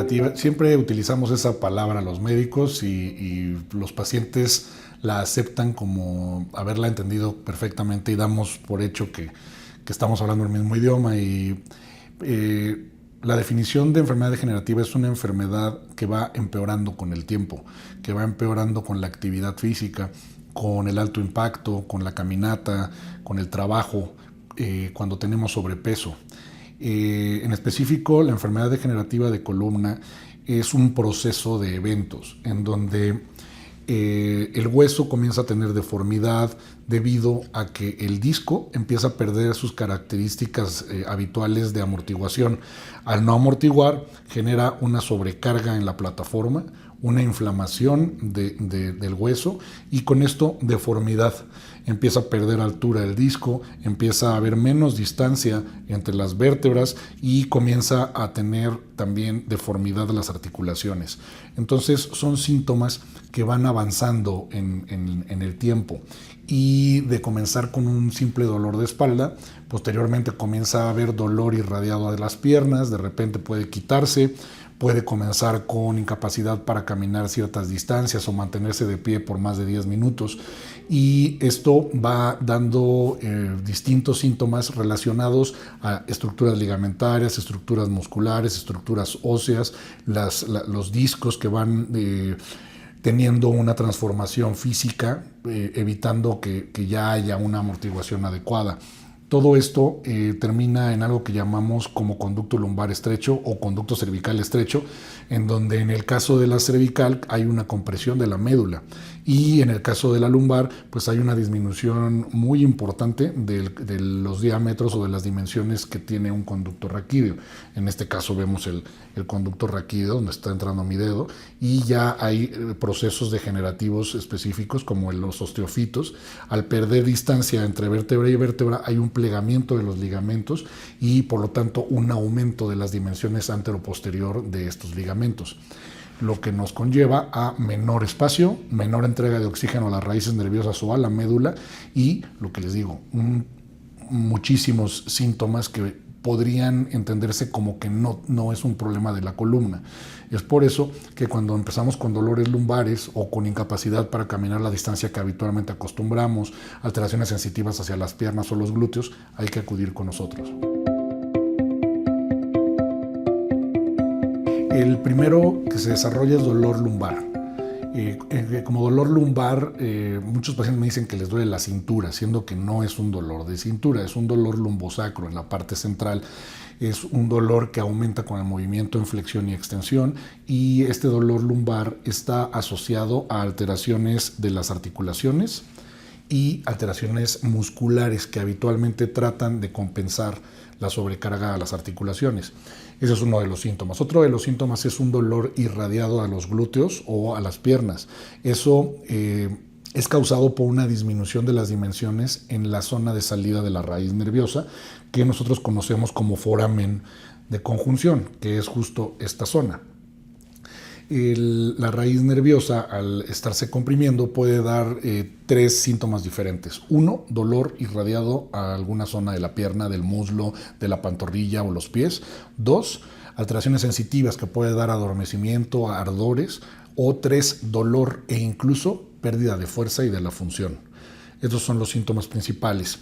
degenerativa, siempre utilizamos esa palabra los médicos y los pacientes la aceptan como haberla entendido perfectamente y damos por hecho que estamos hablando el mismo idioma. Y la definición de enfermedad degenerativa es una enfermedad que va empeorando con el tiempo, que va empeorando con la actividad física, con el alto impacto, con la caminata, con el trabajo, cuando tenemos sobrepeso. En específico, la enfermedad degenerativa de columna es un proceso de eventos en donde el hueso comienza a tener deformidad debido a que el disco empieza a perder sus características habituales de amortiguación. Al no amortiguar, genera una sobrecarga en la plataforma, una inflamación del hueso y con esto deformidad. Empieza a perder altura el disco, empieza a haber menos distancia entre las vértebras y comienza a tener también deformidad de las articulaciones. Entonces son síntomas que van avanzando en el tiempo, y de comenzar con un simple dolor de espalda, posteriormente comienza a haber dolor irradiado de las piernas, de repente puede quitarse, puede comenzar con incapacidad para caminar ciertas distancias o mantenerse de pie por más de 10 minutos. Y esto va dando distintos síntomas relacionados a estructuras ligamentarias, estructuras musculares, estructuras óseas, los discos que van teniendo una transformación física, evitando que ya haya una amortiguación adecuada. Todo esto termina en algo que llamamos como conducto lumbar estrecho o conducto cervical estrecho, en donde en el caso de la cervical hay una compresión de la médula y en el caso de la lumbar pues hay una disminución muy importante de los diámetros o de las dimensiones que tiene un conducto raquídeo. En este caso vemos el conducto raquídeo donde está entrando mi dedo, y ya hay procesos degenerativos específicos como los osteofitos. Al perder distancia entre vértebra y vértebra hay un plegamiento de los ligamentos y por lo tanto un aumento de las dimensiones antero-posterior de estos ligamentos, lo que nos conlleva a menor espacio, menor entrega de oxígeno a las raíces nerviosas o a la médula, y lo que les digo, muchísimos síntomas que podrían entenderse como que no es un problema de la columna. Es por eso que cuando empezamos con dolores lumbares o con incapacidad para caminar la distancia que habitualmente acostumbramos, alteraciones sensitivas hacia las piernas o los glúteos, hay que acudir con nosotros. El primero que se desarrolla es dolor lumbar. Como dolor lumbar, muchos pacientes me dicen que les duele la cintura, siendo que no es un dolor de cintura, es un dolor lumbosacro en la parte central. Es un dolor que aumenta con el movimiento en flexión y extensión, y este dolor lumbar está asociado a alteraciones de las articulaciones y alteraciones musculares que habitualmente tratan de compensar la sobrecarga a las articulaciones. Ese es uno de los síntomas. Otro de los síntomas es un dolor irradiado a los glúteos o a las piernas. Eso es causado por una disminución de las dimensiones en la zona de salida de la raíz nerviosa, que nosotros conocemos como foramen de conjunción, que es justo esta zona. La raíz nerviosa, al estarse comprimiendo, puede dar tres síntomas diferentes. Uno, dolor irradiado a alguna zona de la pierna, del muslo, de la pantorrilla o los pies. Dos, alteraciones sensitivas que puede dar adormecimiento, ardores. O tres, dolor e incluso pérdida de fuerza y de la función. Estos son los síntomas principales.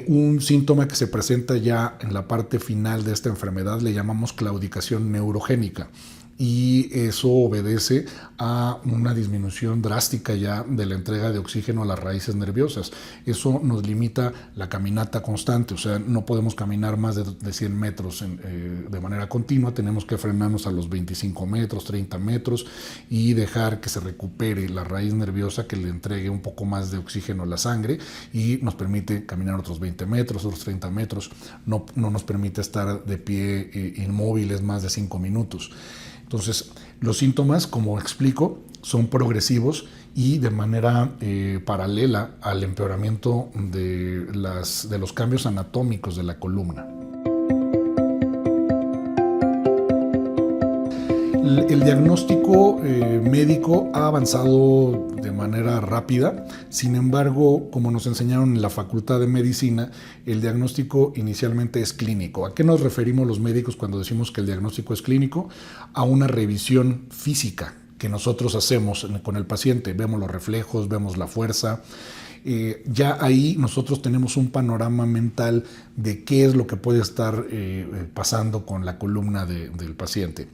Un síntoma que se presenta ya en la parte final de esta enfermedad le llamamos claudicación neurogénica, y eso obedece a una disminución drástica ya de la entrega de oxígeno a las raíces nerviosas. Eso nos limita la caminata constante, o sea, no podemos caminar más de 100 metros de manera continua, tenemos que frenarnos a los 25 metros, 30 metros y dejar que se recupere la raíz nerviosa, que le entregue un poco más de oxígeno a la sangre y nos permite caminar otros 20 metros, otros 30 metros, no nos permite estar de pie inmóviles más de 5 minutos. Entonces, los síntomas, como explico, son progresivos y de manera paralela al empeoramiento de los cambios anatómicos de la columna. El diagnóstico médico ha avanzado de manera rápida. Sin embargo, como nos enseñaron en la Facultad de Medicina, el diagnóstico inicialmente es clínico. ¿A qué nos referimos los médicos cuando decimos que el diagnóstico es clínico? A una revisión física que nosotros hacemos con el paciente. Vemos los reflejos, vemos la fuerza. Ya ahí nosotros tenemos un panorama mental de qué es lo que puede estar pasando con la columna del paciente.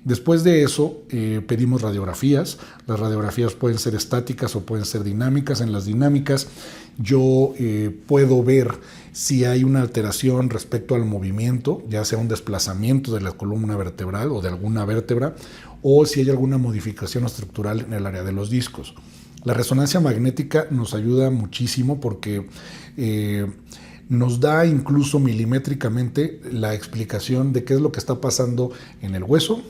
Después de eso pedimos radiografías. Las radiografías pueden ser estáticas o pueden ser dinámicas. En las dinámicas yo puedo ver si hay una alteración respecto al movimiento, ya sea un desplazamiento de la columna vertebral o de alguna vértebra, o si hay alguna modificación estructural en el área de los discos. La resonancia magnética nos ayuda muchísimo porque nos da incluso milimétricamente la explicación de qué es lo que está pasando en el hueso,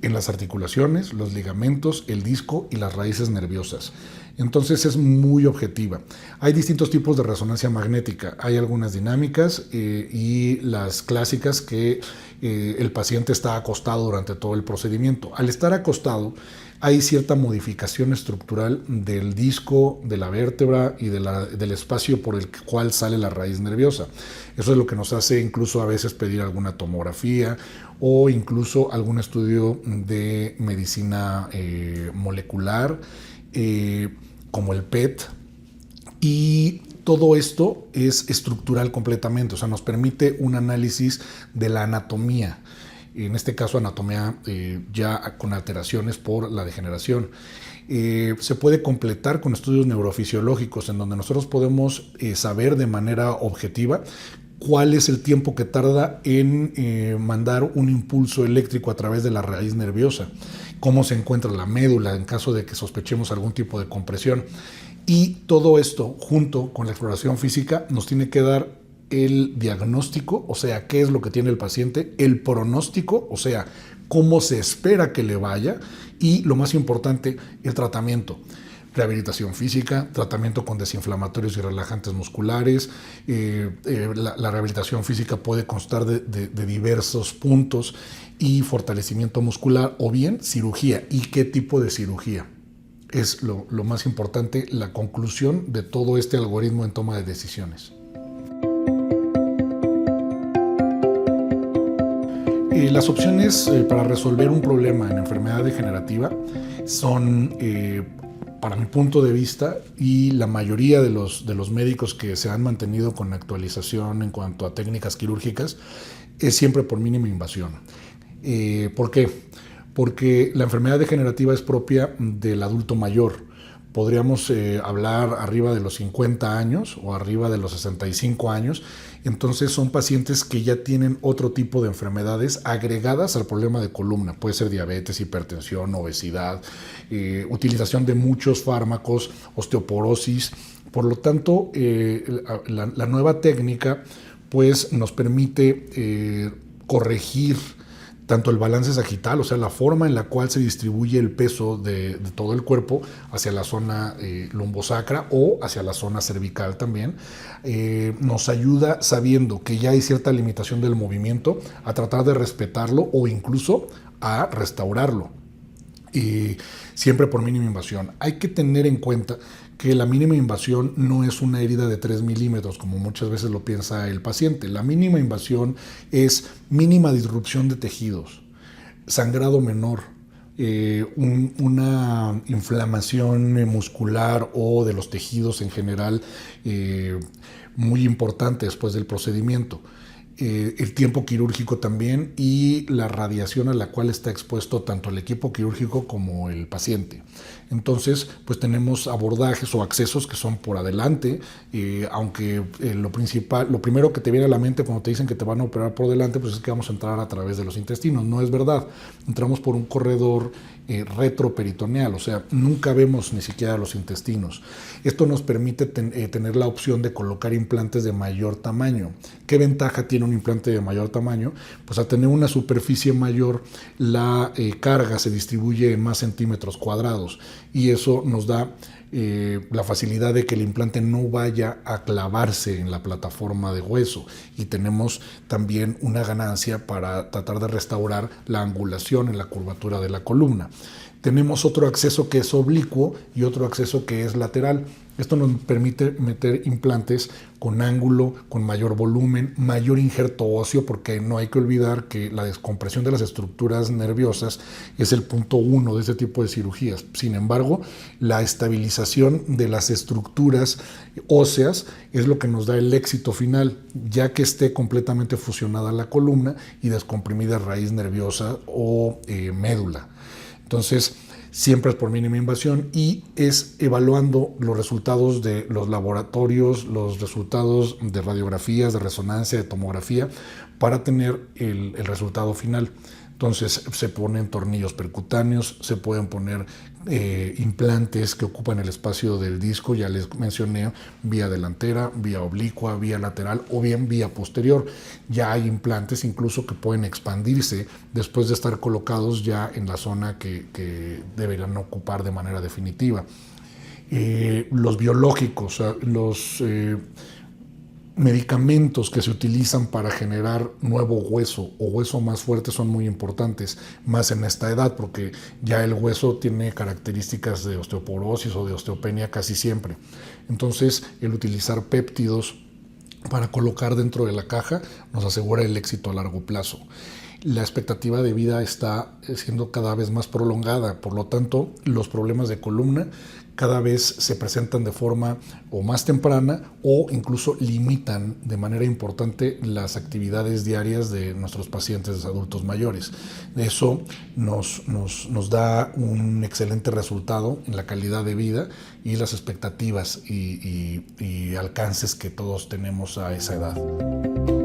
en las articulaciones, los ligamentos, el disco y las raíces nerviosas. Entonces es muy objetiva. Hay distintos tipos de resonancia magnética. Hay algunas dinámicas y las clásicas que el paciente está acostado durante todo el procedimiento. Al estar acostado hay cierta modificación estructural del disco, de la vértebra y del espacio por el cual sale la raíz nerviosa. Eso es lo que nos hace incluso a veces pedir alguna tomografía o incluso algún estudio de medicina molecular, como el PET, y todo esto es estructural completamente, o sea, nos permite un análisis de la anatomía, en este caso anatomía ya con alteraciones por la degeneración. Se puede completar con estudios neurofisiológicos en donde nosotros podemos saber de manera objetiva cuál es el tiempo que tarda en mandar un impulso eléctrico a través de la raíz nerviosa, cómo se encuentra la médula en caso de que sospechemos algún tipo de compresión. Y todo esto, junto con la exploración física, nos tiene que dar el diagnóstico, o sea, qué es lo que tiene el paciente, el pronóstico, o sea, cómo se espera que le vaya, y lo más importante, el tratamiento. Rehabilitación física, tratamiento con desinflamatorios y relajantes musculares. La rehabilitación física puede constar de diversos puntos y fortalecimiento muscular o bien cirugía. ¿Y qué tipo de cirugía? Es lo más importante, la conclusión de todo este algoritmo en toma de decisiones. Las opciones para resolver un problema en enfermedad degenerativa son, para mi punto de vista, y la mayoría de los médicos que se han mantenido con actualización en cuanto a técnicas quirúrgicas, es siempre por mínima invasión. ¿Por qué? Porque la enfermedad degenerativa es propia del adulto mayor. Podríamos hablar arriba de los 50 años o arriba de los 65 años. Entonces son pacientes que ya tienen otro tipo de enfermedades agregadas al problema de columna. Puede ser diabetes, hipertensión, obesidad, utilización de muchos fármacos, osteoporosis. Por lo tanto, la nueva técnica pues, nos permite corregir tanto el balance sagital, o sea, la forma en la cual se distribuye el peso de todo el cuerpo hacia la zona lumbosacra o hacia la zona cervical también, nos ayuda, sabiendo que ya hay cierta limitación del movimiento, a tratar de respetarlo o incluso a restaurarlo. Y siempre por mínima invasión. Hay que tener en cuenta que la mínima invasión no es una herida de 3 milímetros, como muchas veces lo piensa el paciente. La mínima invasión es mínima disrupción de tejidos, sangrado menor, una inflamación muscular o de los tejidos en general muy importante después del procedimiento. El tiempo quirúrgico también y la radiación a la cual está expuesto tanto el equipo quirúrgico como el paciente. Entonces, pues tenemos abordajes o accesos que son por adelante, aunque lo primero que te viene a la mente cuando te dicen que te van a operar por delante, pues es que vamos a entrar a través de los intestinos. No es verdad. Entramos por un corredor retroperitoneal, o sea, nunca vemos ni siquiera los intestinos. Esto nos permite tener la opción de colocar implantes de mayor tamaño. ¿Qué ventaja tiene un implante de mayor tamaño? Pues al tener una superficie mayor, la carga se distribuye en más centímetros cuadrados y eso nos da la facilidad de que el implante no vaya a clavarse en la plataforma de hueso, y tenemos también una ganancia para tratar de restaurar la angulación en la curvatura de la columna. Tenemos otro acceso que es oblicuo y otro acceso que es lateral. Esto nos permite meter implantes con ángulo, con mayor volumen, mayor injerto óseo, porque no hay que olvidar que la descompresión de las estructuras nerviosas es el punto 1 de este tipo de cirugías. Sin embargo, la estabilización de las estructuras óseas es lo que nos da el éxito final, ya que esté completamente fusionada la columna y descomprimida raíz nerviosa o médula. Entonces, siempre es por mínima invasión y es evaluando los resultados de los laboratorios, los resultados de radiografías, de resonancia, de tomografía, para tener el resultado final. Entonces se ponen tornillos percutáneos, se pueden poner implantes que ocupan el espacio del disco, ya les mencioné, vía delantera, vía oblicua, vía lateral o bien vía posterior. Ya hay implantes incluso que pueden expandirse después de estar colocados ya en la zona que deberán ocupar de manera definitiva. Los biológicos, los medicamentos que se utilizan para generar nuevo hueso o hueso más fuerte son muy importantes, más en esta edad, porque ya el hueso tiene características de osteoporosis o de osteopenia casi siempre. Entonces, el utilizar péptidos para colocar dentro de la caja nos asegura el éxito a largo plazo. La expectativa de vida está siendo cada vez más prolongada, por lo tanto, los problemas de columna cada vez se presentan de forma o más temprana o incluso limitan de manera importante las actividades diarias de nuestros pacientes adultos mayores. Eso nos da un excelente resultado en la calidad de vida y las expectativas y alcances que todos tenemos a esa edad.